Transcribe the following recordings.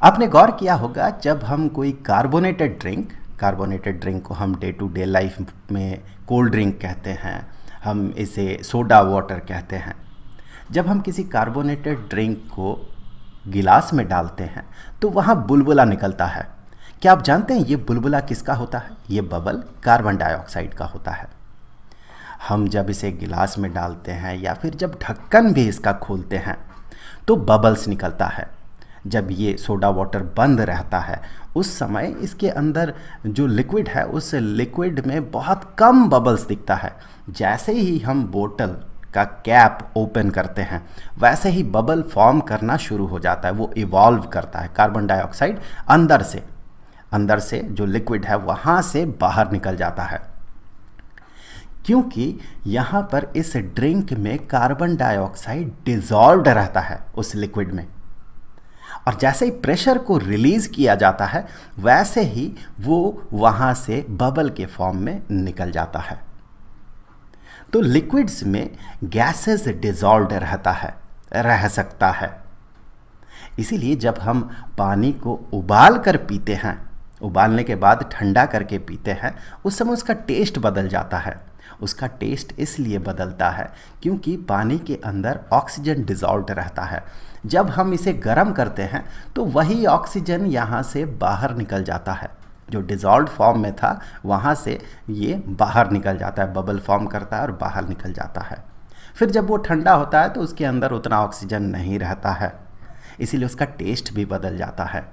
आपने गौर किया होगा जब हम कोई कार्बोनेटेड ड्रिंक को हम डे टू डे लाइफ में कोल्ड ड्रिंक कहते हैं, हम इसे सोडा वाटर कहते हैं। जब हम किसी कार्बोनेटेड ड्रिंक को गिलास में डालते हैं तो वहाँ बुलबुला निकलता है। क्या आप जानते हैं ये बुलबुला किसका होता है? ये बबल कार्बन डाइऑक्साइड का होता है। हम जब इसे गिलास में डालते हैं या फिर जब ढक्कन भी इसका खोलते हैं तो बबल्स निकलता है। जब ये सोडा वाटर बंद रहता है उस समय इसके अंदर जो लिक्विड है उस लिक्विड में बहुत कम बबल्स दिखता है। जैसे ही हम बोतल का कैप ओपन करते हैं वैसे ही बबल फॉर्म करना शुरू हो जाता है, वो इवॉल्व करता है। कार्बन डाइऑक्साइड अंदर से जो लिक्विड है वहाँ से बाहर निकल जाता है, क्योंकि यहाँ पर इस ड्रिंक में कार्बन डाइऑक्साइड डिसॉल्व्ड रहता है उस लिक्विड में। और जैसे ही प्रेशर को रिलीज किया जाता है वैसे ही वो वहाँ से बबल के फॉर्म में निकल जाता है। तो लिक्विड्स में गैसेस डिसॉल्व्ड रह सकता है। इसीलिए जब हम पानी को उबाल कर पीते हैं, उबालने के बाद ठंडा करके पीते हैं, उस समय उसका टेस्ट बदल जाता है। उसका टेस्ट इसलिए बदलता है क्योंकि पानी के अंदर ऑक्सीजन डिसॉल्व्ड रहता है। जब हम इसे गर्म करते हैं तो वही ऑक्सीजन यहाँ से बाहर निकल जाता है। जो डिसॉल्व्ड फॉर्म में था वहाँ से ये बाहर निकल जाता है, बबल फॉर्म करता है और बाहर निकल जाता है। फिर जब वो ठंडा होता है तो उसके अंदर उतना ऑक्सीजन नहीं रहता है, इसीलिए उसका टेस्ट भी बदल जाता है।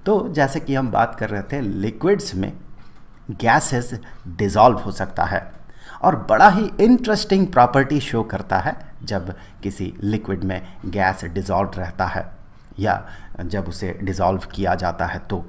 तो जैसे कि हम बात कर रहे थे, लिक्विड्स में गैसेस डिसॉल्व हो सकता है और बड़ा ही इंटरेस्टिंग प्रॉपर्टी शो करता है जब किसी लिक्विड में गैस डिसॉल्व रहता है या जब उसे डिसॉल्व किया जाता है तो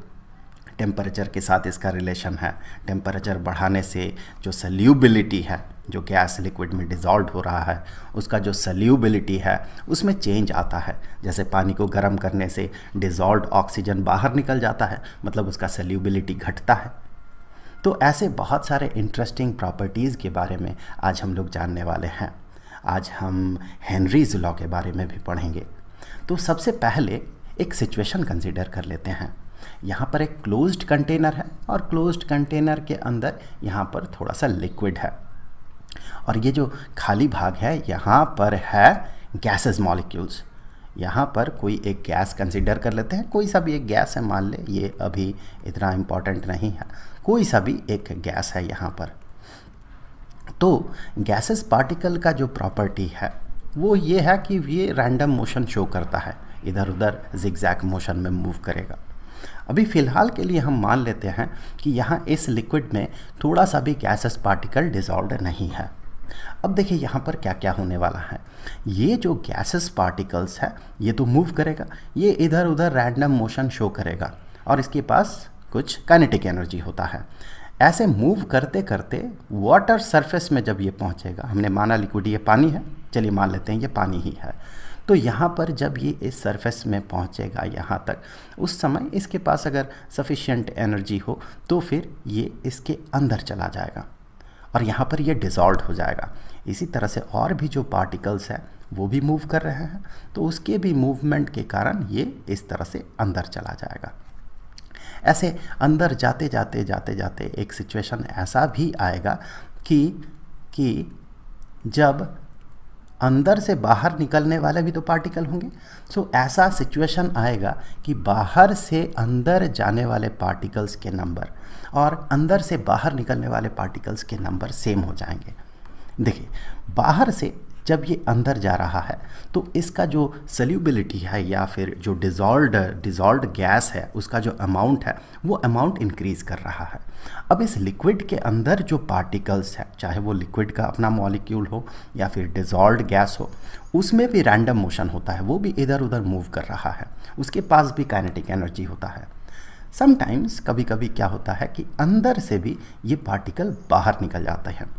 टेम्परेचर के साथ इसका रिलेशन है। टेम्परेचर बढ़ाने से जो सल्यूबिलिटी है, जो गैस लिक्विड में डिसॉल्व हो रहा है उसका जो सल्यूबिलिटी है उसमें चेंज आता है। जैसे पानी को गर्म करने से डिसॉल्व्ड ऑक्सीजन बाहर निकल जाता है, मतलब उसका सल्यूबिलिटी घटता है। तो ऐसे बहुत सारे इंटरेस्टिंग प्रॉपर्टीज़ के बारे में आज हम लोग जानने वाले हैं। आज हम हेनरीज लॉ के बारे में भी पढ़ेंगे। तो सबसे पहले एक सिचुएशन कंसीडर कर लेते हैं। यहाँ पर एक क्लोज्ड कंटेनर है और क्लोज्ड कंटेनर के अंदर यहाँ पर थोड़ा सा लिक्विड है और ये जो खाली भाग है यहाँ पर है गैसेस मॉलिक्यूल्स। यहाँ पर कोई एक गैस कंसीडर कर लेते हैं, कोई सा भी एक गैस है, मान ले ये अभी इतना इम्पॉर्टेंट नहीं है, कोई सा भी एक गैस है यहाँ पर। तो गैसेस पार्टिकल का जो प्रॉपर्टी है वो ये है कि ये रैंडम मोशन शो करता है, इधर उधर जिगजैग मोशन में मूव करेगा। अभी फ़िलहाल के लिए हम मान लेते हैं कि यहाँ इस लिक्विड में थोड़ा सा भी गैसेस पार्टिकल डिसॉल्व्ड नहीं है। अब देखिए यहाँ पर क्या क्या होने वाला है। ये जो गैसेस पार्टिकल्स है ये तो मूव करेगा, ये इधर उधर रैंडम मोशन शो करेगा और इसके पास कुछ काइनेटिक एनर्जी होता है। ऐसे मूव करते करते वाटर सरफेस में जब ये पहुँचेगा, हमने माना लिक्विड ये पानी है, चलिए मान लेते हैं ये पानी ही है, तो यहाँ पर जब ये इस सरफेस में पहुँचेगा यहाँ तक, उस समय इसके पास अगर सफिशिएंट एनर्जी हो तो फिर ये इसके अंदर चला जाएगा और यहाँ पर ये डिसॉल्व हो जाएगा। इसी तरह से और भी जो पार्टिकल्स हैं वो भी मूव कर रहे हैं, तो उसके भी मूवमेंट के कारण ये इस तरह से अंदर चला जाएगा। ऐसे अंदर जाते जाते एक सिचुएशन ऐसा भी आएगा कि जब अंदर से बाहर निकलने वाले भी तो पार्टिकल होंगे। सो ऐसा सिचुएशन आएगा कि बाहर से अंदर जाने वाले पार्टिकल्स के नंबर और अंदर से बाहर निकलने वाले पार्टिकल्स के नंबर सेम हो जाएंगे। देखिए, बाहर से जब ये अंदर जा रहा है तो इसका जो सल्यूबिलिटी है या फिर जो डिसॉल्व्ड गैस है उसका जो अमाउंट है वो अमाउंट इंक्रीज़ कर रहा है। अब इस लिक्विड के अंदर जो पार्टिकल्स है, चाहे वो लिक्विड का अपना मॉलिक्यूल हो या फिर डिसॉल्व्ड गैस हो, उसमें भी रैंडम मोशन होता है, वो भी इधर उधर मूव कर रहा है, उसके पास भी काइनेटिक एनर्जी होता है। समटाइम्स कभी कभी क्या होता है कि अंदर से भी ये पार्टिकल बाहर निकल जाते हैं।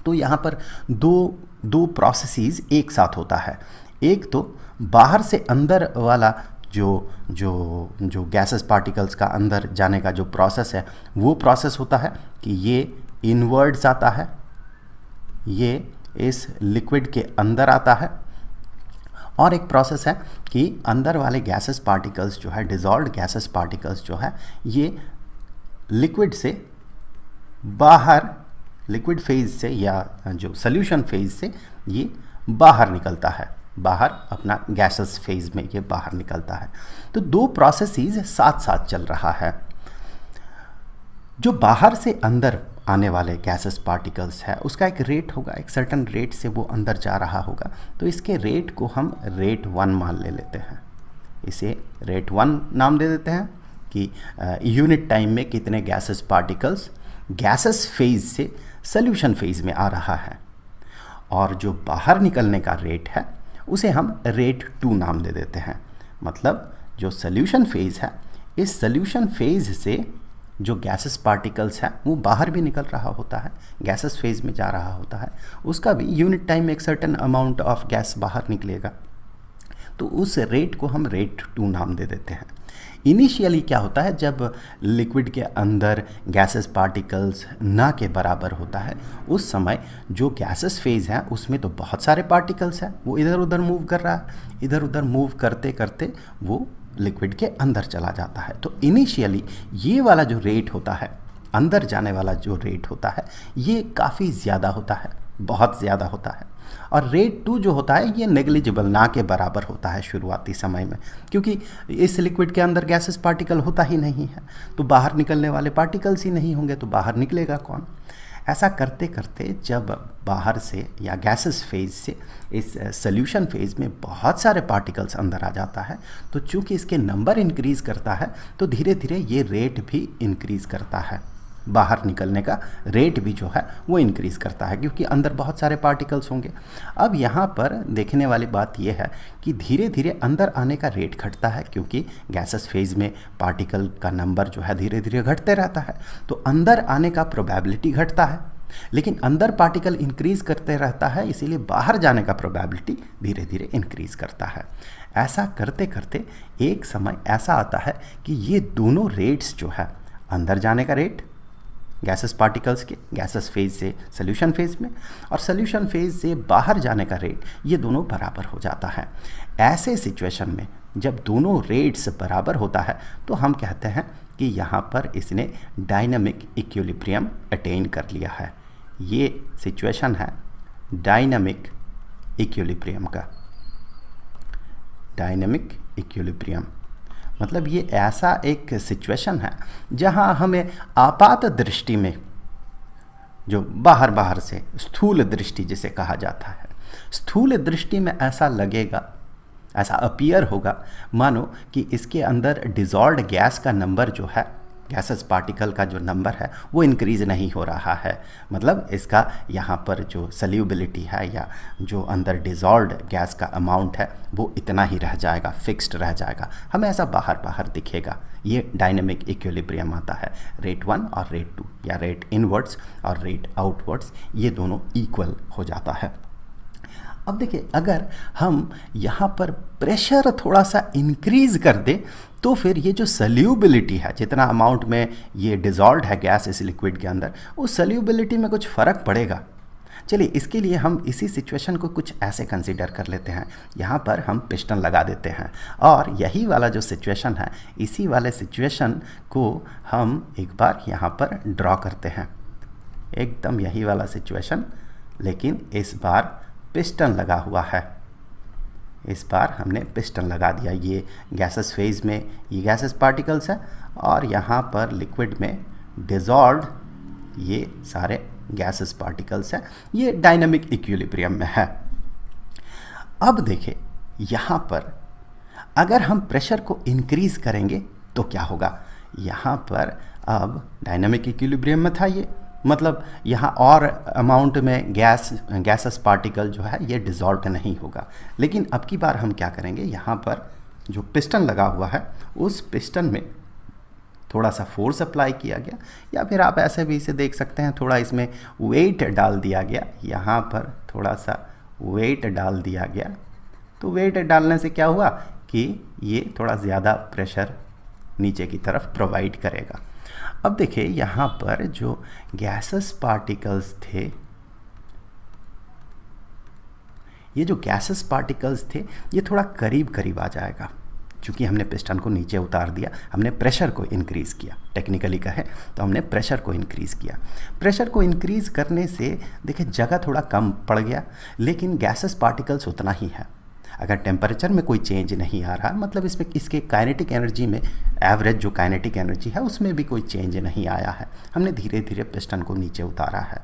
तो यहाँ पर दो प्रोसेसेस एक साथ होता है। एक तो बाहर से अंदर वाला जो गैसेस पार्टिकल्स का अंदर जाने का जो प्रोसेस है वो प्रोसेस होता है कि ये इनवर्ड्स आता है, ये इस लिक्विड के अंदर आता है और एक प्रोसेस है कि अंदर वाले गैसेस पार्टिकल्स जो है, डिजॉल्व्ड गैसेस पार्टिकल्स जो है, ये लिक्विड से बाहर, लिक्विड फेज से या जो सोल्यूशन फेज से ये बाहर निकलता है, बाहर अपना गैसेस फेज में ये बाहर निकलता है। तो दो प्रोसेसेस साथ साथ चल रहा है। जो बाहर से अंदर आने वाले गैसेस पार्टिकल्स है उसका एक रेट होगा, एक सर्टन रेट से वो अंदर जा रहा होगा। तो इसके रेट को हम रेट 1 मान ले लेते हैं, इसे रेट 1 नाम दे देते हैं कि यूनिट टाइम में कितने गैसेस पार्टिकल्स गैसेस फेज से सॉल्यूशन फेज में आ रहा है। और जो बाहर निकलने का रेट है उसे हम रेट 2 नाम दे देते हैं। मतलब जो सॉल्यूशन फेज है, इस सॉल्यूशन फेज से जो गैसेस पार्टिकल्स है वो बाहर भी निकल रहा होता है, गैसेस फेज में जा रहा होता है, उसका भी यूनिट टाइम में एक सर्टेन अमाउंट ऑफ गैस बाहर निकलेगा। तो उस रेट को हम रेट 2 नाम दे देते हैं। इनिशियली क्या होता है, जब लिक्विड के अंदर गैसेस पार्टिकल्स ना के बराबर होता है, उस समय जो गैसेस फेज है उसमें तो बहुत सारे पार्टिकल्स हैं, वो इधर उधर मूव कर रहा है, इधर उधर मूव करते करते वो लिक्विड के अंदर चला जाता है। तो इनिशियली ये वाला जो रेट होता है, अंदर जाने वाला जो रेट होता है, ये काफ़ी ज़्यादा होता है, बहुत ज़्यादा होता है। और रेट 2 जो होता है ये नेग्लिजिबल, ना के बराबर होता है शुरुआती समय में, क्योंकि इस लिक्विड के अंदर गैसेस पार्टिकल होता ही नहीं है, तो बाहर निकलने वाले पार्टिकल्स ही नहीं होंगे, तो बाहर निकलेगा कौन। ऐसा करते करते जब बाहर से या गैसेस फेज से इस सॉल्यूशन फेज में बहुत सारे पार्टिकल्स अंदर आ जाता है, तो चूंकि इसके नंबर इंक्रीज़ करता है तो धीरे धीरे ये रेट भी इंक्रीज़ करता है, बाहर निकलने का रेट भी जो है वो इंक्रीज़ करता है, क्योंकि अंदर बहुत सारे पार्टिकल्स होंगे। अब यहाँ पर देखने वाली बात यह है कि धीरे धीरे अंदर आने का रेट घटता है, क्योंकि गैसेस फेज में पार्टिकल का नंबर जो है धीरे धीरे घटते रहता है, तो अंदर आने का प्रोबेबिलिटी घटता है। लेकिन अंदर पार्टिकल इंक्रीज़ करते रहता है, इसीलिए बाहर जाने का प्रोबेबिलिटी धीरे धीरे इंक्रीज़ करता है। ऐसा करते करते एक समय ऐसा आता है कि ये दोनों रेट्स जो है, अंदर जाने का रेट गैसेस पार्टिकल्स के गैसेस फेज से सॉल्यूशन फेज में, और सॉल्यूशन फेज से बाहर जाने का रेट, ये दोनों बराबर हो जाता है। ऐसे सिचुएशन में जब दोनों रेट्स बराबर होता है तो हम कहते हैं कि यहाँ पर इसने डायनामिक इक्विलिब्रियम अटेन कर लिया है। ये सिचुएशन है डायनामिक इक्विलिब्रियम का। डायनामिक इक्विलिब्रियम मतलब ये ऐसा एक सिचुएशन है जहां हमें आपात दृष्टि में, जो बाहर बाहर से स्थूल दृष्टि जिसे कहा जाता है, स्थूल दृष्टि में ऐसा लगेगा, ऐसा अपीयर होगा मानो कि इसके अंदर डिजॉल्व्ड गैस का नंबर जो है, गैसेस पार्टिकल का जो नंबर है वो इंक्रीज़ नहीं हो रहा है। मतलब इसका यहाँ पर जो सल्यूबिलिटी है या जो अंदर डिजॉल्व्ड गैस का अमाउंट है वो इतना ही रह जाएगा, फिक्स्ड रह जाएगा, हमें ऐसा बाहर बाहर दिखेगा। ये डायनेमिक इक्विलिब्रियम आता है। रेट 1 और रेट 2 या रेट इनवर्ड्स और रेट आउटवर्ड्स ये दोनों इक्वल हो जाता है। अब देखिए, अगर हम यहाँ पर प्रेशर थोड़ा सा इंक्रीज़ कर दे तो फिर ये जो सल्यूबिलिटी है, जितना अमाउंट में ये डिजॉल्व्ड है गैस इस लिक्विड के अंदर, उस सल्यूबिलिटी में कुछ फ़र्क पड़ेगा। चलिए, इसके लिए हम इसी सिचुएशन को कुछ ऐसे कंसीडर कर लेते हैं। यहाँ पर हम पिस्टन लगा देते हैं और यही वाला जो सिचुएशन है, इसी वाले सिचुएशन को हम एक बार यहाँ पर ड्रॉ करते हैं, एकदम यही वाला सिचुएशन, लेकिन इस बार पिस्टन लगा हुआ है। इस बार हमने पिस्टन लगा दिया। ये गैसेस फेज में ये गैसेस पार्टिकल्स है और यहाँ पर लिक्विड में डिजॉल्व्ड ये सारे गैसेस पार्टिकल्स हैं। ये डायनामिक इक्विलिब्रियम में है। अब देखिए, यहाँ पर अगर हम प्रेशर को इंक्रीज़ करेंगे तो क्या होगा। यहाँ पर अब डायनामिक इक्विलिब्रियम में था ये, मतलब यहाँ और अमाउंट में गैसेस पार्टिकल जो है ये डिज़ॉल्व नहीं होगा। लेकिन अब की बार हम क्या करेंगे, यहाँ पर जो पिस्टन लगा हुआ है उस पिस्टन में थोड़ा सा फोर्स अप्लाई किया गया, या फिर आप ऐसे भी इसे देख सकते हैं, थोड़ा इसमें वेट डाल दिया गया। यहाँ पर थोड़ा सा वेट डाल दिया गया, तो वेट डालने से क्या हुआ कि ये थोड़ा ज़्यादा प्रेशर नीचे की तरफ प्रोवाइड करेगा। अब देखिए, यहाँ पर जो गैसेस पार्टिकल्स थे ये जो गैसेस पार्टिकल्स थे ये थोड़ा करीब करीब आ जाएगा, क्योंकि हमने पिस्टन को नीचे उतार दिया, हमने प्रेशर को इंक्रीज़ किया। टेक्निकली कहें तो हमने प्रेशर को इंक्रीज़ किया। प्रेशर को इंक्रीज़ करने से देखिए जगह थोड़ा कम पड़ गया, लेकिन गैसेस पार्टिकल्स उतना ही है। अगर टेम्परेचर में कोई चेंज नहीं आ रहा, मतलब इसमें इसके काइनेटिक एनर्जी में, एवरेज जो काइनेटिक एनर्जी है उसमें भी कोई चेंज नहीं आया है। हमने धीरे धीरे पिस्टन को नीचे उतारा है,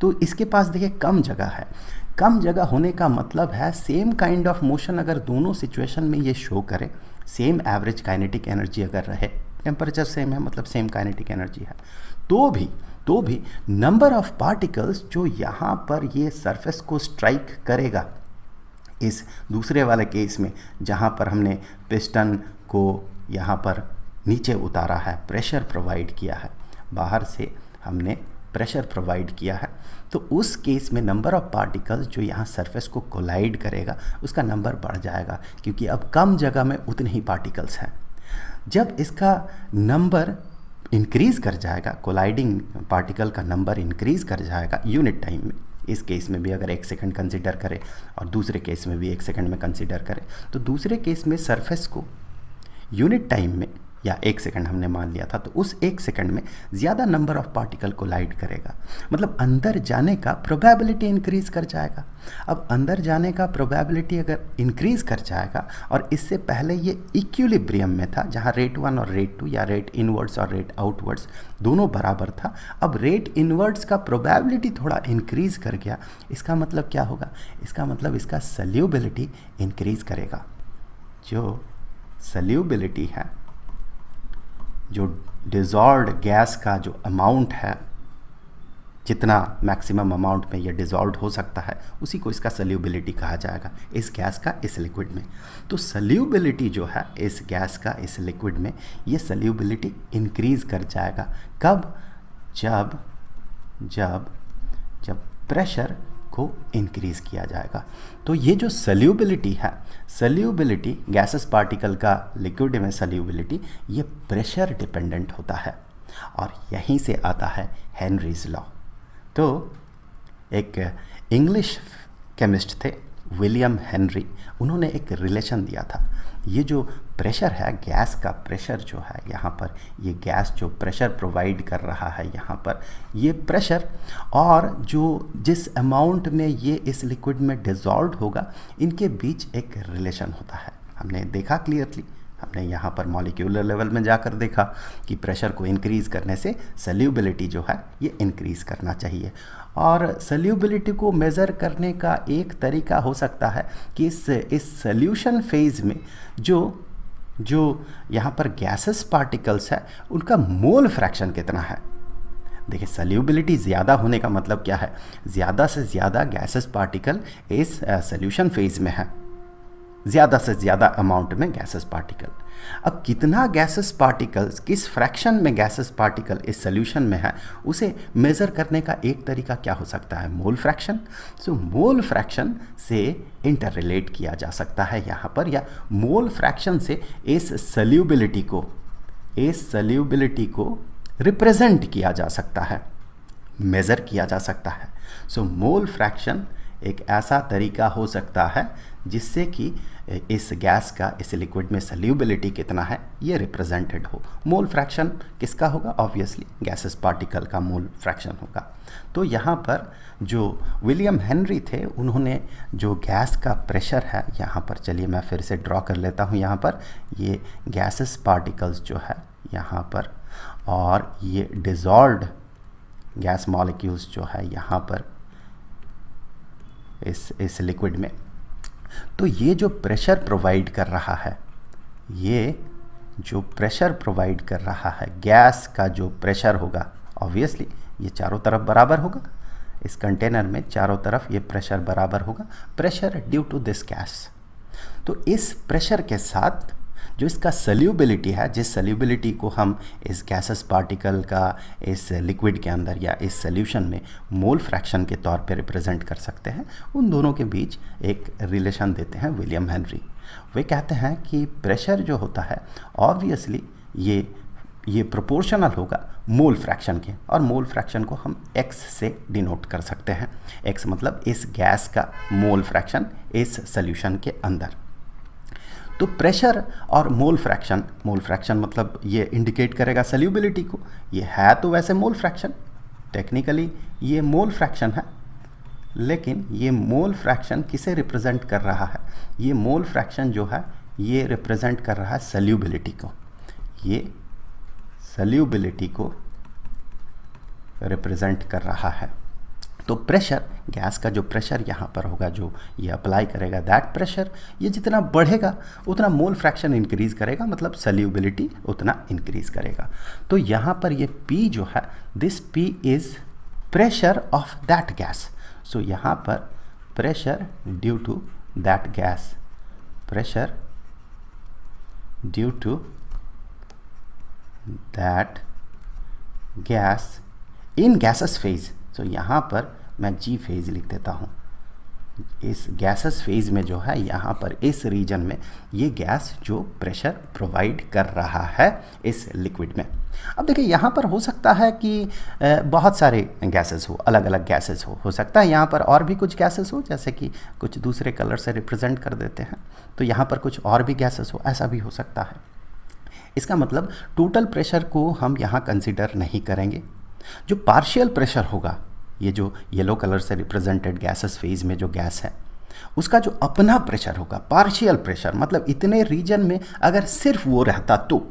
तो इसके पास देखिए कम जगह है। कम जगह होने का मतलब है सेम काइंड ऑफ मोशन अगर दोनों सिचुएशन में ये शो करे, सेम एवरेज काइनेटिक एनर्जी अगर रहे, टेम्परेचर सेम है मतलब सेम काइनेटिक एनर्जी है, तो भी नंबर ऑफ पार्टिकल्स जो यहाँ पर ये सरफेस को स्ट्राइक करेगा, इस दूसरे वाले केस में जहाँ पर हमने पिस्टन को यहाँ पर नीचे उतारा है, प्रेशर प्रोवाइड किया है, बाहर से हमने प्रेशर प्रोवाइड किया है, तो उस केस में नंबर ऑफ पार्टिकल्स जो यहाँ सरफेस को कोलाइड करेगा उसका नंबर बढ़ जाएगा, क्योंकि अब कम जगह में उतने ही पार्टिकल्स हैं। जब इसका नंबर इंक्रीज़ कर जाएगा, कोलाइडिंग पार्टिकल का नंबर इंक्रीज़ कर जाएगा यूनिट टाइम में, इस केस में भी अगर 1 सेकंड कंसिडर करें और दूसरे केस में भी 1 सेकंड में कंसिडर करें, तो दूसरे केस में सरफेस को यूनिट टाइम में या 1 सेकंड हमने मान लिया था, तो उस 1 सेकंड में ज़्यादा नंबर ऑफ पार्टिकल कोलाइड करेगा, मतलब अंदर जाने का प्रोबेबिलिटी इंक्रीज़ कर जाएगा। अब अंदर जाने का प्रोबेबिलिटी अगर इंक्रीज़ कर जाएगा, और इससे पहले ये इक्विलिब्रियम में था जहाँ रेट 1 और रेट 2 या रेट इनवर्ड्स और रेट आउटवर्ड्स दोनों बराबर था, अब रेट इनवर्ड्स का प्रोबेबिलिटी थोड़ा इंक्रीज़ कर गया। इसका मतलब क्या होगा? इसका मतलब इसका सल्यूबिलिटी इंक्रीज़ करेगा। जो सल्यूबिलिटी है, जो डिज़ॉल्व्ड गैस का जो अमाउंट है, जितना मैक्सिमम अमाउंट में ये डिज़ॉल्व हो सकता है, उसी को इसका सल्यूबिलिटी कहा जाएगा, इस गैस का इस लिक्विड में। तो सल्यूबिलिटी जो है इस गैस का इस लिक्विड में, ये सल्यूबिलिटी इंक्रीज़ कर जाएगा। कब? जब प्रेशर को इंक्रीज़ किया जाएगा। तो ये जो सल्यूबिलिटी है, सल्यूबिलिटी गैसेस पार्टिकल का लिक्विड में सल्यूबिलिटी, ये प्रेशर डिपेंडेंट होता है, और यहीं से आता है हेनरीज लॉ। तो एक इंग्लिश केमिस्ट थे विलियम हेनरी, उन्होंने एक रिलेशन दिया था। ये जो प्रेशर है, गैस का प्रेशर जो है यहाँ पर, ये गैस जो प्रेशर प्रोवाइड कर रहा है यहाँ पर, ये प्रेशर और जो जिस अमाउंट में ये इस लिक्विड में डिज़ॉल्व होगा, इनके बीच एक रिलेशन होता है। हमने देखा क्लियरली, हमने यहाँ पर मॉलिक्यूलर लेवल में जाकर देखा कि प्रेशर को इंक्रीज़ करने से सल्यूबिलिटी जो है ये इंक्रीज़ करना चाहिए। और सल्यूबिलिटी को मेज़र करने का एक तरीका हो सकता है कि इस सल्यूशन फेज़ में जो यहाँ पर गैसेस पार्टिकल्स है, उनका मोल फ्रैक्शन कितना है। देखिए, सल्यूबिलिटी ज़्यादा होने का मतलब क्या है? ज़्यादा से ज़्यादा गैसेस पार्टिकल इस सल्यूशन फेज़ में है, ज़्यादा से ज़्यादा अमाउंट में गैसेस पार्टिकल। अब कितना गैसेस पार्टिकल्स, किस फ्रैक्शन में गैसेस पार्टिकल इस सॉल्यूशन में है, उसे मेज़र करने का एक तरीका क्या हो सकता है? Mole fraction. So mole fraction से इंटर रिलेट किया जा सकता है यहाँ पर, या मोल फ्रैक्शन से इस सल्यूबिलिटी को रिप्रेजेंट किया जा सकता है, मेज़र किया जा सकता है। सो मोल फ्रैक्शन एक ऐसा तरीका हो सकता है जिससे कि इस गैस का इस लिक्विड में सल्यूबिलिटी कितना है ये रिप्रेजेंटेड हो। मोल फ्रैक्शन किसका होगा? ऑब्वियसली गैसेस पार्टिकल का मोल फ्रैक्शन होगा। तो यहाँ पर जो विलियम हेनरी थे, उन्होंने जो गैस का प्रेशर है, यहाँ पर चलिए मैं फिर से ड्रॉ कर लेता हूँ, यहाँ पर ये गैसेस पार्टिकल्स जो है यहाँ पर, और ये डिज़ॉल्व्ड गैस मॉलिक्यूल्स जो है यहाँ पर इस लिक्विड में। तो ये जो प्रेशर प्रोवाइड कर रहा है, ये जो प्रेशर प्रोवाइड कर रहा है, गैस का जो प्रेशर होगा, ऑब्वियसली ये चारों तरफ बराबर होगा, इस कंटेनर में चारों तरफ ये प्रेशर बराबर होगा, pressure due to this gas. तो इस प्रेशर के साथ जो इसका सल्यूबिलिटी है, जिस सल्यूबिलिटी को हम इस गैसेस पार्टिकल का इस लिक्विड के अंदर या इस सॉल्यूशन में मोल फ्रैक्शन के तौर पे रिप्रेजेंट कर सकते हैं, उन दोनों के बीच एक रिलेशन देते हैं विलियम हेनरी। वे कहते हैं कि प्रेशर जो होता है, ऑब्वियसली ये प्रोपोर्शनल होगा मोल फ्रैक्शन के, और मोल फ्रैक्शन को हम x से डिनोट कर सकते हैं। x मतलब इस गैस का मोल फ्रैक्शन इस सॉल्यूशन के अंदर। तो प्रेशर और मोल फ्रैक्शन मतलब ये इंडिकेट करेगा सॉल्युबिलिटी को। ये है तो वैसे मोल फ्रैक्शन, टेक्निकली ये मोल फ्रैक्शन है, लेकिन ये मोल फ्रैक्शन किसे रिप्रेजेंट कर रहा है? ये मोल फ्रैक्शन जो है ये रिप्रेजेंट कर रहा है सॉल्युबिलिटी को। ये सॉल्युबिलिटी को रिप्रेजेंट कर रहा है। तो प्रेशर, गैस का जो प्रेशर यहाँ पर होगा, जो ये अप्लाई करेगा, दैट प्रेशर ये जितना बढ़ेगा उतना मोल फ्रैक्शन इंक्रीज करेगा, मतलब सॉल्युबिलिटी उतना इंक्रीज करेगा। तो यहाँ पर ये P जो है, this P is pressure of that gas. So यहाँ पर pressure due to that gas, pressure due to that gas in gases phase. तो यहाँ पर मैं G फेज लिख देता हूँ। इस गैसेस फेज में जो है यहाँ पर इस रीजन में ये गैस जो प्रेशर प्रोवाइड कर रहा है इस लिक्विड में। अब देखिए यहाँ पर हो सकता है कि बहुत सारे गैसेस हो, अलग अलग गैसेस हो सकता है यहाँ पर और भी कुछ गैसेस हो, जैसे कि कुछ दूसरे कलर से रिप्रेजेंट कर देते हैं, तो यहाँ पर कुछ और भी गैसेस हो, ऐसा भी हो सकता है। इसका मतलब टोटल प्रेशर को हम यहाँ कंसिडर नहीं करेंगे। जो पार्शियल प्रेशर होगा, ये जो येलो कलर से रिप्रेजेंटेड गैसेस फेज में जो गैस है, उसका जो अपना प्रेशर होगा, पार्शियल प्रेशर मतलब इतने रीजन में अगर सिर्फ वो रहता तो,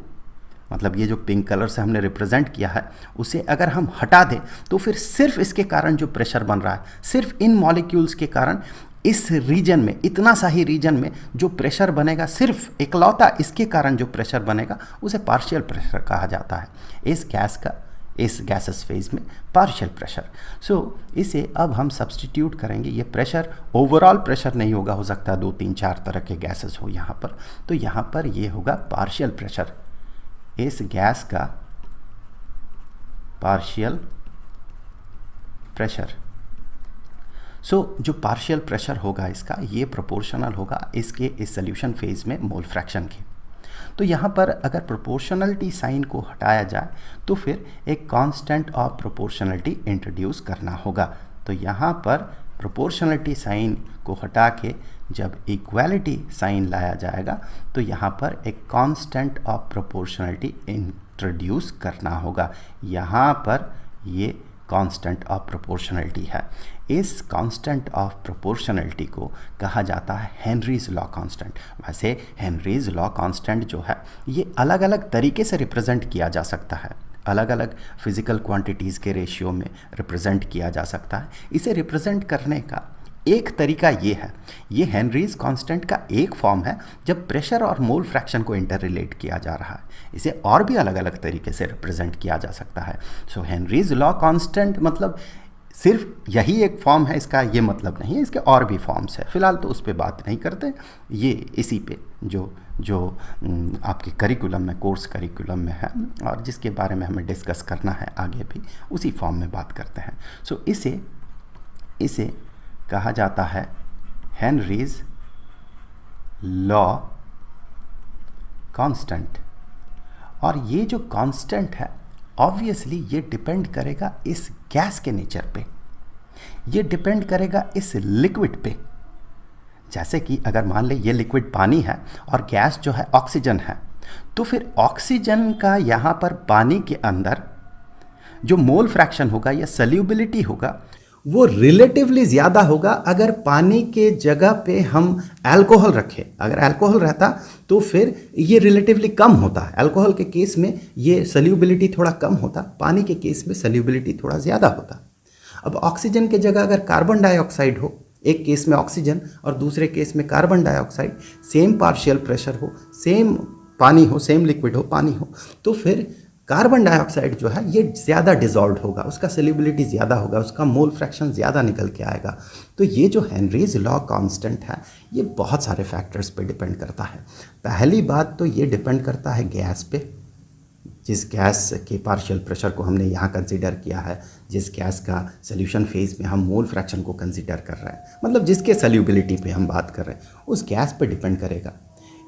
मतलब ये जो पिंक कलर से हमने रिप्रेजेंट किया है उसे अगर हम हटा दें तो फिर सिर्फ इसके कारण जो प्रेशर बन रहा है, सिर्फ इन मॉलिक्यूल्स के कारण इस रीजन में, इतना सा ही रीजन में जो प्रेशर बनेगा, सिर्फ इकलौता इसके कारण जो प्रेशर बनेगा उसे पार्शियल प्रेशर कहा जाता है। इस गैस का, इस गैसेस फेज में पार्शियल प्रेशर। सो इसे अब हम सब्सटीट्यूट करेंगे। ये प्रेशर ओवरऑल प्रेशर नहीं होगा, हो सकता है 2, 3, 4 तरह के गैसेस हो यहाँ पर, तो यहाँ पर ये होगा पार्शियल प्रेशर, इस गैस का पार्शियल प्रेशर। सो जो पार्शियल प्रेशर होगा इसका, ये प्रोपोर्शनल होगा इसके इस सॉल्यूशन फेज में मोल फ्रैक्शन के। तो यहाँ पर अगर प्रोपोर्शनलिटी साइन को हटाया जाए तो फिर एक कांस्टेंट ऑफ प्रोपोर्शनलिटी इंट्रोड्यूस करना होगा। तो यहाँ पर प्रोपोर्शनलिटी साइन को हटा के जब इक्वालिटी साइन लाया जाएगा तो यहाँ पर एक कांस्टेंट ऑफ प्रोपोर्शनलिटी इंट्रोड्यूस करना होगा। यहाँ पर ये कांस्टेंट ऑफ प्रोपोर्शनलिटी है। इस कांस्टेंट ऑफ प्रोपोर्शनलिटी को कहा जाता है हेनरीज लॉ कांस्टेंट। वैसे हेनरीज लॉ कांस्टेंट जो है ये अलग अलग तरीके से रिप्रेजेंट किया जा सकता है, अलग अलग फिजिकल क्वांटिटीज़ के रेशियो में रिप्रेजेंट किया जा सकता है। इसे रिप्रेजेंट करने का एक तरीका ये है, ये हेनरीज कांस्टेंट का एक फॉर्म है जब प्रेशर और मोल फ्रैक्शन को इंटर रिलेट किया जा रहा है। इसे और भी अलग अलग तरीके से रिप्रेजेंट किया जा सकता है। सो हेनरीज लॉ कांस्टेंट मतलब सिर्फ यही एक फॉर्म है, इसका ये मतलब नहीं है, इसके और भी फॉर्म्स है। फिलहाल तो उस पर बात नहीं करते, ये इसी पे जो आपके करिकुलम में, कोर्स करिकुलम में है और जिसके बारे में हमें डिस्कस करना है आगे भी, उसी फॉर्म में बात करते हैं। सो इसे कहा जाता है हेनरीज लॉ कांस्टेंट। और ये जो कांस्टेंट है ऑब्वियसली ये डिपेंड करेगा इस गैस के नेचर पे, ये डिपेंड करेगा इस लिक्विड पे। जैसे कि अगर मान ले ये लिक्विड पानी है और गैस जो है ऑक्सीजन है, तो फिर ऑक्सीजन का यहाँ पर पानी के अंदर जो मोल फ्रैक्शन होगा या सॉल्युबिलिटी होगा वो रिलेटिवली ज़्यादा होगा अगर पानी के जगह पे हम अल्कोहल रखें। अगर अल्कोहल रहता तो फिर ये रिलेटिवली कम होता है। अल्कोहल के केस में ये सॉल्युबिलिटी थोड़ा कम होता, पानी के केस में सॉल्युबिलिटी थोड़ा ज़्यादा होता। अब ऑक्सीजन के जगह अगर कार्बन डाइऑक्साइड हो, एक केस में ऑक्सीजन और दूसरे केस में carbon dioxide, same partial pressure हो, सेम पानी हो, सेम लिक्विड हो, पानी हो, तो फिर कार्बन डाइऑक्साइड जो है ये ज़्यादा डिजॉल्व होगा, उसका सॉल्युबिलिटी ज़्यादा होगा, उसका मोल फ्रैक्शन ज़्यादा निकल के आएगा। तो ये जो हेनरीज लॉ कांस्टेंट है ये बहुत सारे फैक्टर्स पे डिपेंड करता है। पहली बात तो ये डिपेंड करता है गैस पे, जिस गैस के पार्शियल प्रेशर को हमने यहाँ कंसीडर किया है, जिस गैस का सोल्यूशन फेज में हम मोल फ्रैक्शन को कंसीडर कर रहे हैं, मतलब जिसके सॉल्युबिलिटी पे हम बात कर रहे हैं, उस गैस पे डिपेंड करेगा।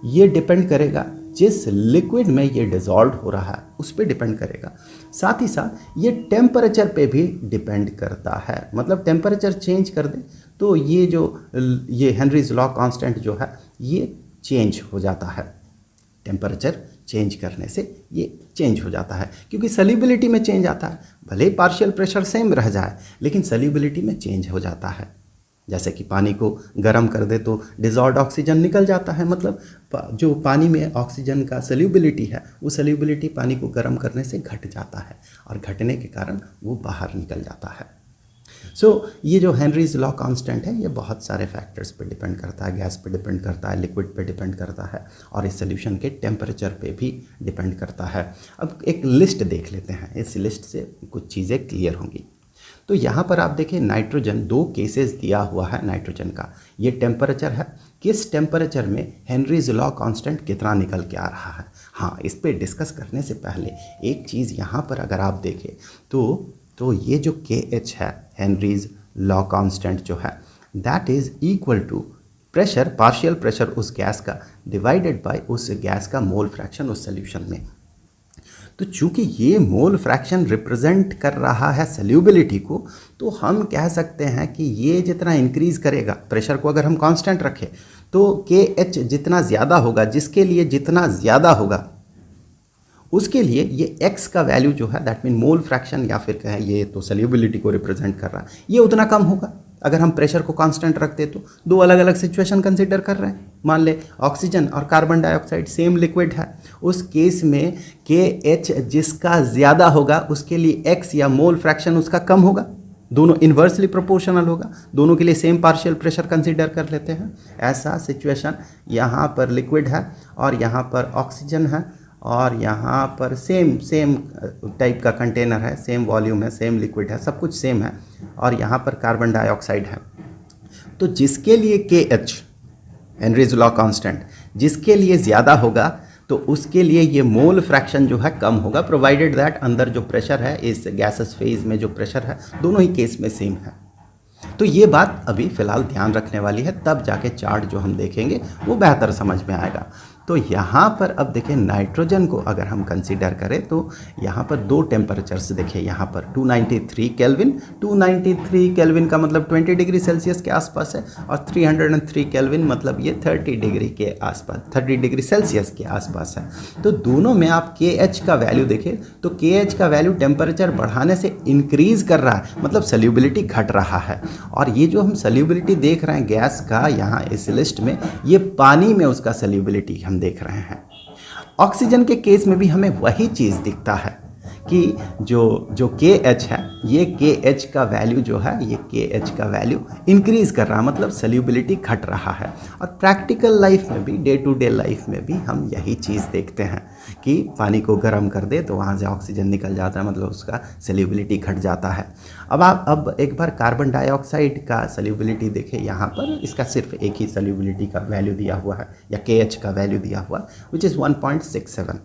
ये डिपेंड करेगा जिस लिक्विड में ये डिज़ोल्व हो रहा है उस पर डिपेंड करेगा। साथ ही साथ ये टेम्परेचर पे भी डिपेंड करता है, मतलब टेम्परेचर चेंज कर दे तो ये हेनरीज लॉ कांस्टेंट जो है ये चेंज हो जाता है। टेम्परेचर चेंज करने से ये चेंज हो जाता है, क्योंकि सॉल्युबिलिटी में चेंज आता है। भले ही पार्शियल प्रेशर सेम रह जाए लेकिन सॉल्युबिलिटी में चेंज हो जाता है। जैसे कि पानी को गर्म कर दे तो डिज़ोल्व्ड ऑक्सीजन निकल जाता है, मतलब जो पानी में ऑक्सीजन का सॉल्युबिलिटी है वो सॉल्युबिलिटी पानी को गर्म करने से घट जाता है और घटने के कारण वो बाहर निकल जाता है। ये जो हेनरीज लॉ कांस्टेंट है ये बहुत सारे फैक्टर्स पे डिपेंड करता है। गैस पे डिपेंड करता है, लिक्विड पे डिपेंड करता है और इस सोल्यूशन के टेम्परेचर पे भी डिपेंड करता है। अब एक लिस्ट देख लेते हैं, इस लिस्ट से कुछ चीज़ें क्लियर होंगी। तो यहाँ पर आप देखिए नाइट्रोजन 2 केसेस दिया हुआ है नाइट्रोजन का। ये टेम्परेचर है, किस टेम्परेचर में हेनरीज लॉ कांस्टेंट कितना निकल के आ रहा है। हाँ, इस पे डिस्कस करने से पहले एक चीज़ यहाँ पर अगर आप देखें तो ये जो KH है हेनरीज लॉ कांस्टेंट जो है that is equal to pressure, partial pressure उस गैस का डिवाइडेड बाय उस गैस का मोल फ्रैक्शन उस सोल्यूशन में। तो चूंकि ये मोल फ्रैक्शन रिप्रेजेंट कर रहा है सॉल्युबिलिटी को, तो हम कह सकते हैं कि ये जितना इंक्रीज करेगा प्रेशर को, अगर हम कांस्टेंट रखें तो KH जितना ज़्यादा होगा, जिसके लिए जितना ज़्यादा होगा उसके लिए ये x का वैल्यू जो है दैट मीन मोल फ्रैक्शन या फिर कहें ये तो सॉल्युबिलिटी को रिप्रेजेंट कर रहा है, ये उतना कम होगा। अगर हम प्रेशर को कांस्टेंट रखते तो 2 अलग अलग सिचुएशन कंसीडर कर रहे हैं। मान ले ऑक्सीजन और कार्बन डाइऑक्साइड सेम लिक्विड है, उस केस में KH जिसका ज़्यादा होगा उसके लिए x या मोल फ्रैक्शन उसका कम होगा। दोनों इन्वर्सली प्रोपोर्शनल होगा, दोनों के लिए सेम पार्शियल प्रेशर कंसीडर कर लेते हैं। ऐसा सिचुएशन यहाँ पर लिक्विड है और यहाँ पर ऑक्सीजन है और यहाँ पर सेम टाइप का कंटेनर है, सेम वॉल्यूम है, सेम लिक्विड है, सब कुछ सेम है और यहाँ पर कार्बन डाइऑक्साइड है। तो जिसके लिए KH हेनरीज लॉ कांस्टेंट जिसके लिए ज़्यादा होगा तो उसके लिए ये मोल फ्रैक्शन जो है कम होगा, प्रोवाइडेड दैट अंदर जो प्रेशर है इस गैसेस फेज में जो प्रेशर है दोनों ही केस में सेम है। तो ये बात अभी फ़िलहाल ध्यान रखने वाली है, तब जाके चार्ट जो हम देखेंगे वो बेहतर समझ में आएगा। तो यहाँ पर अब देखें नाइट्रोजन को अगर हम कंसीडर करें तो यहाँ पर 2 टेम्परेचर्स देखें। यहाँ पर 293 केल्विन, 293 केल्विन का मतलब 20 डिग्री सेल्सियस के आसपास है और 303 केल्विन मतलब ये 30 डिग्री के आसपास, 30 डिग्री सेल्सियस के आसपास है। तो दोनों में आप KH का वैल्यू देखें तो KH का वैल्यू टेम्परेचर बढ़ाने से इंक्रीज़ कर रहा है, मतलब सॉल्युबिलिटी घट रहा है। और ये जो हम सॉल्युबिलिटी देख रहे हैं गैस का यहाँ इस लिस्ट में, ये पानी में उसका सॉल्युबिलिटी हम देख रहे हैं। ऑक्सीजन के केस में भी हमें वही चीज़ दिखता है कि जो KH है ये KH का वैल्यू जो है ये KH का वैल्यू इंक्रीज़ कर रहा है, मतलब सॉल्युबिलिटी घट रहा है। और प्रैक्टिकल लाइफ में भी, डे टू डे लाइफ में भी हम यही चीज़ देखते हैं कि पानी को गर्म कर दे तो वहाँ से ऑक्सीजन निकल जाता है, मतलब उसका सॉल्युबिलिटी घट जाता है। अब एक बार कार्बन डाइऑक्साइड का सॉल्युबिलिटी देखें। यहाँ पर इसका सिर्फ एक ही सॉल्युबिलिटी का वैल्यू दिया हुआ है या KH का वैल्यू दिया हुआ विच इज़ 1.67।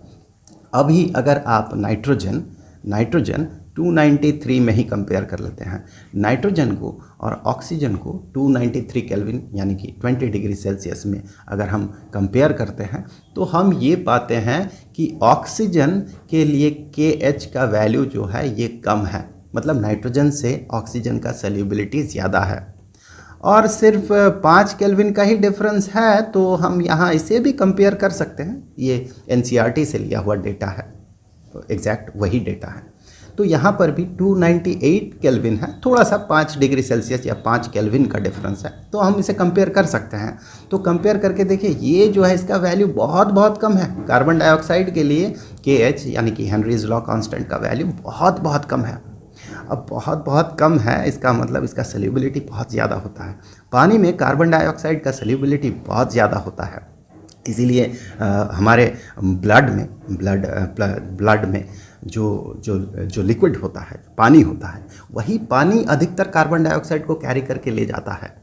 अभी अगर आप नाइट्रोजन 293 में ही कंपेयर कर लेते हैं, नाइट्रोजन को और ऑक्सीजन को 293 केल्विन यानी कि 20 डिग्री सेल्सियस में अगर हम कंपेयर करते हैं तो हम ये पाते हैं कि ऑक्सीजन के लिए KH का वैल्यू जो है ये कम है, मतलब नाइट्रोजन से ऑक्सीजन का सॉल्युबिलिटी ज़्यादा है और सिर्फ 5 केल्विन का ही डिफरेंस है। तो हम यहाँ इसे भी कंपेयर कर सकते हैं, ये NCERT से लिया हुआ डेटा है, एग्जैक्ट वही डेटा है। तो यहाँ पर भी 298 केल्विन है, थोड़ा सा 5 डिग्री सेल्सियस या 5 केल्विन का डिफरेंस है, तो हम इसे कंपेयर कर सकते हैं। तो कंपेयर करके देखिए ये जो है इसका वैल्यू बहुत बहुत कम है। कार्बन डाइऑक्साइड के लिए KH यानी कि हेनरीज लॉ कांस्टेंट का वैल्यू बहुत बहुत कम है। अब बहुत बहुत कम है इसका मतलब इसका सॉल्युबिलिटी बहुत ज़्यादा होता है। पानी में कार्बन डाइऑक्साइड का सॉल्युबिलिटी बहुत ज़्यादा होता है, इसीलिए हमारे ब्लड में जो लिक्विड होता है, पानी होता है, वही पानी अधिकतर कार्बन डाइऑक्साइड को कैरी करके ले जाता है।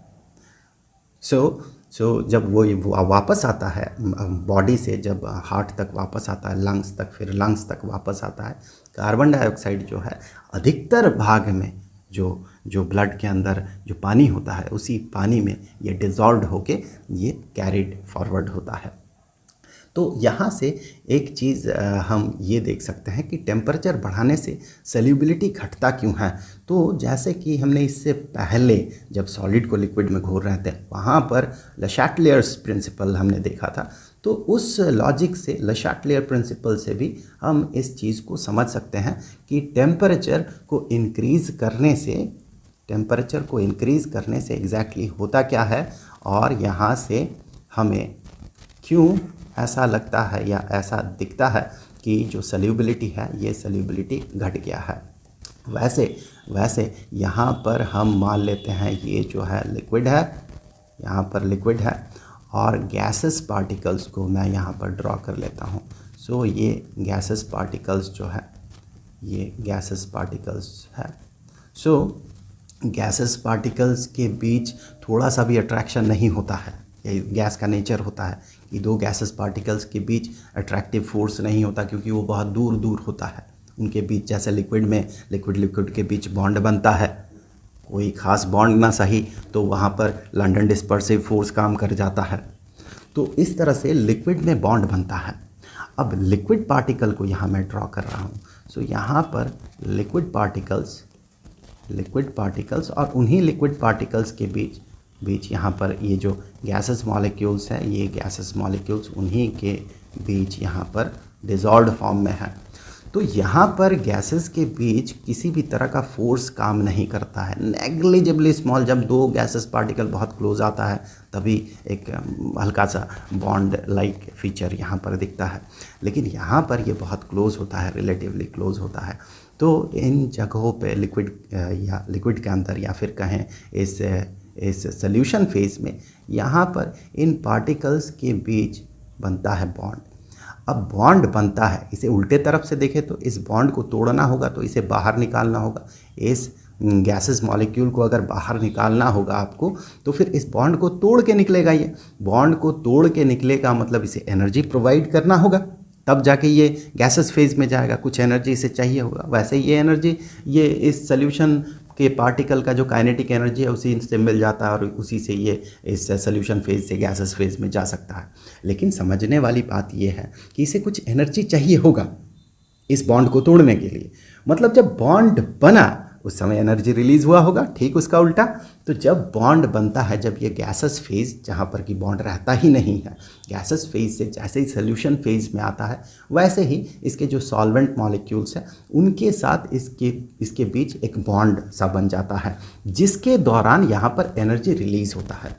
सो जब वो वापस आता है बॉडी से, जब हार्ट तक वापस आता है, लंग्स तक, फिर लंग्स तक वापस आता है, कार्बन डाइऑक्साइड जो है अधिकतर भाग में जो ब्लड के अंदर जो पानी होता है उसी पानी में ये डिज़ोल्व होके ये कैरिड फॉरवर्ड होता है। तो यहाँ से एक चीज़ हम ये देख सकते हैं कि टेम्परेचर बढ़ाने से सल्यूबिलिटी घटता क्यों है। तो जैसे कि हमने इससे पहले जब सॉलिड को लिक्विड में घोल रहे थे वहाँ पर ले चैटलियर्स प्रिंसिपल हमने देखा था, तो उस लॉजिक से ले चैटलियर प्रिंसिपल से भी हम इस चीज़ को समझ सकते हैं कि टेम्परेचर को इंक्रीज़ करने से एग्जैक्टली होता क्या है, और यहाँ से हमें क्यों ऐसा लगता है या ऐसा दिखता है कि जो सल्यूबिलिटी है ये सल्यूबिलिटी घट गया है। वैसे यहाँ पर हम मान लेते हैं ये जो है लिक्विड है, यहाँ पर लिक्विड है, और गैसेस पार्टिकल्स को मैं यहाँ पर ड्रॉ कर लेता हूँ। सो ये गैसेस पार्टिकल्स जो है ये गैसेस पार्टिकल्स है। सो गैसेस पार्टिकल्स के बीच थोड़ा सा भी अट्रैक्शन नहीं होता है। ये गैस का नेचर होता है कि दो गैसेस पार्टिकल्स के बीच अट्रैक्टिव फोर्स नहीं होता, क्योंकि वो बहुत दूर दूर होता है उनके बीच। जैसे लिक्विड में लिक्विड के बीच बॉन्ड बनता है, कोई ख़ास बॉन्ड ना सही तो वहाँ पर लंडन डिस्पर्सिव फोर्स काम कर जाता है। तो इस तरह से लिक्विड में बॉन्ड बनता है। अब लिक्विड पार्टिकल को यहाँ मैं ड्रॉ कर रहा हूँ। सो यहाँ पर लिक्विड पार्टिकल्स और उन्हीं लिक्विड पार्टिकल्स के बीच यहाँ पर ये जो गैसेस मॉलिक्यूल्स है, ये गैसेस मॉलिक्यूल्स उन्हीं के बीच यहाँ पर डिसॉल्व्ड फॉर्म में है। तो यहाँ पर गैसेस के बीच किसी भी तरह का फोर्स काम नहीं करता है, नेग्लिजिबली स्मॉल। जब दो गैसेस पार्टिकल बहुत क्लोज आता है तभी एक हल्का सा बॉन्ड लाइक फीचर यहाँ पर दिखता है, लेकिन यहाँ पर ये बहुत क्लोज होता है, रिलेटिवली क्लोज होता है। तो इन जगहों पे लिक्विड के अंदर या फिर कहें इस सॉल्यूशन फेज में यहाँ पर इन पार्टिकल्स के बीच बनता है बॉन्ड। अब बॉन्ड बनता है, इसे उल्टे तरफ से देखें तो इस बॉन्ड को तोड़ना होगा, तो इसे बाहर निकालना होगा। इस गैसेस मॉलिक्यूल को अगर बाहर निकालना होगा आपको, तो फिर इस बॉन्ड को तोड़ के निकलेगा। ये बॉन्ड को तोड़ के निकलेगा मतलब इसे एनर्जी प्रोवाइड करना होगा, तब जाके ये गैसेस फेज में जाएगा। कुछ एनर्जी इसे चाहिए होगा। वैसे ये एनर्जी ये इस सॉल्यूशन के पार्टिकल का जो काइनेटिक एनर्जी है उसी से मिल जाता है, और उसी से ये इस सॉल्यूशन फेज से गैसेस फेज में जा सकता है। लेकिन समझने वाली बात ये है कि इसे कुछ एनर्जी चाहिए होगा इस बॉन्ड को तोड़ने के लिए। मतलब जब बॉन्ड बना उस समय एनर्जी रिलीज हुआ होगा, ठीक उसका उल्टा। तो जब बॉन्ड बनता है, जब ये गैसेस फेज जहाँ पर कि बॉन्ड रहता ही नहीं है, गैसेस फेज से जैसे ही सॉल्यूशन फेज में आता है, वैसे ही इसके जो सॉल्वेंट मॉलिक्यूल्स हैं उनके साथ इसके बीच एक बॉन्ड सा बन जाता है, जिसके दौरान यहाँ पर एनर्जी रिलीज होता है।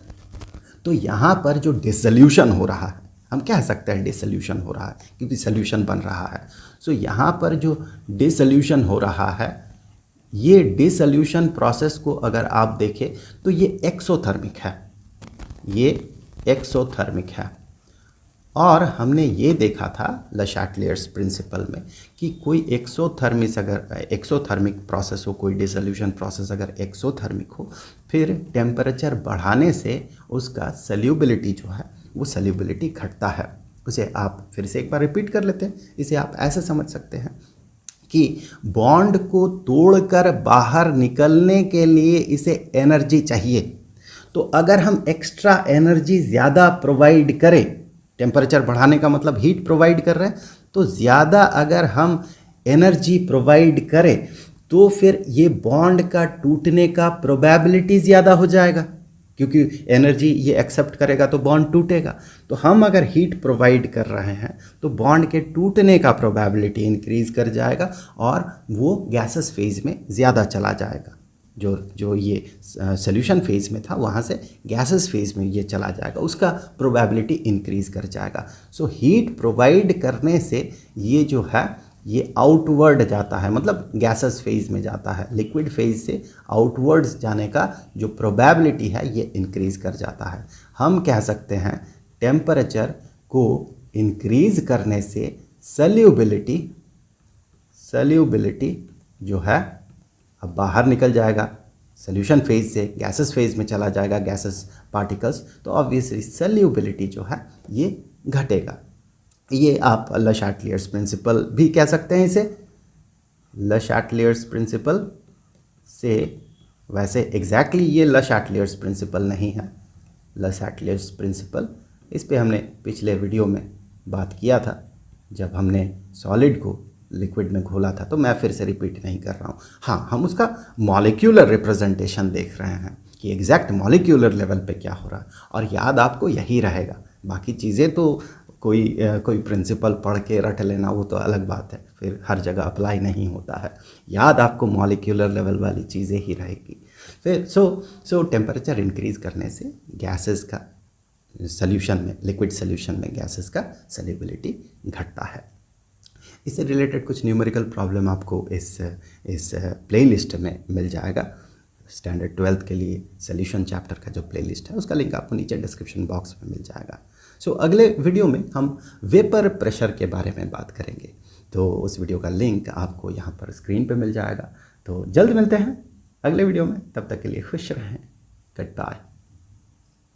तो यहाँ पर जो डिसोल्यूशन हो रहा है, हम कह सकते हैं डिसोल्यूशन हो रहा है क्योंकि सॉल्यूशन बन रहा है। सो यहाँ पर जो डिसोल्यूशन हो रहा है, ये डिसोल्यूशन प्रोसेस को अगर आप देखें तो ये एक्सोथर्मिक है। और हमने ये देखा था ले चैटलियर्स प्रिंसिपल में कि कोई एक्सोथर्मिक प्रोसेस हो, कोई डिसोल्यूशन प्रोसेस अगर एक्सोथर्मिक हो, फिर टेम्परेचर बढ़ाने से उसका सल्यूबिलिटी जो है वो सल्यूबिलिटी घटता है। उसे आप फिर से एक बार रिपीट कर लेते हैं। इसे आप ऐसे समझ सकते हैं कि बॉन्ड को तोड़कर बाहर निकलने के लिए इसे एनर्जी चाहिए। तो अगर हम एक्स्ट्रा एनर्जी ज़्यादा प्रोवाइड करें, टेम्परेचर बढ़ाने का मतलब हीट प्रोवाइड कर रहे हैं, तो ज़्यादा अगर हम एनर्जी प्रोवाइड करें तो फिर ये बॉन्ड का टूटने का प्रोबेबिलिटी ज़्यादा हो जाएगा, क्योंकि एनर्जी ये एक्सेप्ट करेगा तो बॉन्ड टूटेगा। तो हम अगर हीट प्रोवाइड कर रहे हैं तो बॉन्ड के टूटने का प्रोबेबिलिटी इंक्रीज कर जाएगा और वो गैसेस फेज में ज़्यादा चला जाएगा। जो ये सॉल्यूशन फेज में था वहाँ से गैसेस फेज में ये चला जाएगा, उसका प्रोबेबिलिटी इंक्रीज कर जाएगा। सो हीट प्रोवाइड करने से ये जो है ये आउटवर्ड जाता है, मतलब गैसेस फेज में जाता है। लिक्विड फेज से आउटवर्ड्स जाने का जो प्रोबेबिलिटी है ये इंक्रीज कर जाता है। हम कह सकते हैं टेम्परेचर को इंक्रीज करने से सल्यूबिलिटी जो है अब बाहर निकल जाएगा, सॉल्यूशन फेज से गैसेस फेज में चला जाएगा गैसेस पार्टिकल्स, तो ऑब्वियसली सल्यूबिलिटी जो है ये घटेगा। ये आप ले चैटलियर्स प्रिंसिपल भी कह सकते हैं इसे, ले चैटलियर्स प्रिंसिपल से। वैसे एग्जैक्टली ये ले चैटलियर्स प्रिंसिपल नहीं है। ले चैटलियर्स प्रिंसिपल इस पे हमने पिछले वीडियो में बात किया था जब हमने सॉलिड को लिक्विड में घोला था, तो मैं फिर से रिपीट नहीं कर रहा हूँ। हाँ, हम उसका मॉलिक्यूलर रिप्रेजेंटेशन देख रहे हैं कि एग्जैक्ट मॉलिक्यूलर लेवल पे क्या हो रहा है, और याद आपको यही रहेगा। बाकी चीज़ें तो कोई प्रिंसिपल पढ़ के रट लेना वो तो अलग बात है, फिर हर जगह अप्लाई नहीं होता है। याद आपको मॉलिक्यूलर लेवल वाली चीज़ें ही रहेगी। फिर सो टेम्परेचर इंक्रीज़ करने से गैसेस का सॉल्यूशन में, लिक्विड सॉल्यूशन में गैसेस का सॉल्युबिलिटी घटता है। इससे रिलेटेड कुछ न्यूमेरिकल प्रॉब्लम आपको इस प्लेलिस्ट में मिल जाएगा। स्टैंडर्ड 12th के लिए सॉल्यूशन चैप्टर का जो प्लेलिस्ट है उसका लिंक आपको नीचे डिस्क्रिप्शन बॉक्स में मिल जाएगा। सो अगले वीडियो में हम वेपर प्रेशर के बारे में बात करेंगे, तो उस वीडियो का लिंक आपको यहाँ पर स्क्रीन पे मिल जाएगा। तो जल्द मिलते हैं अगले वीडियो में, तब तक के लिए खुश रहें। Good bye.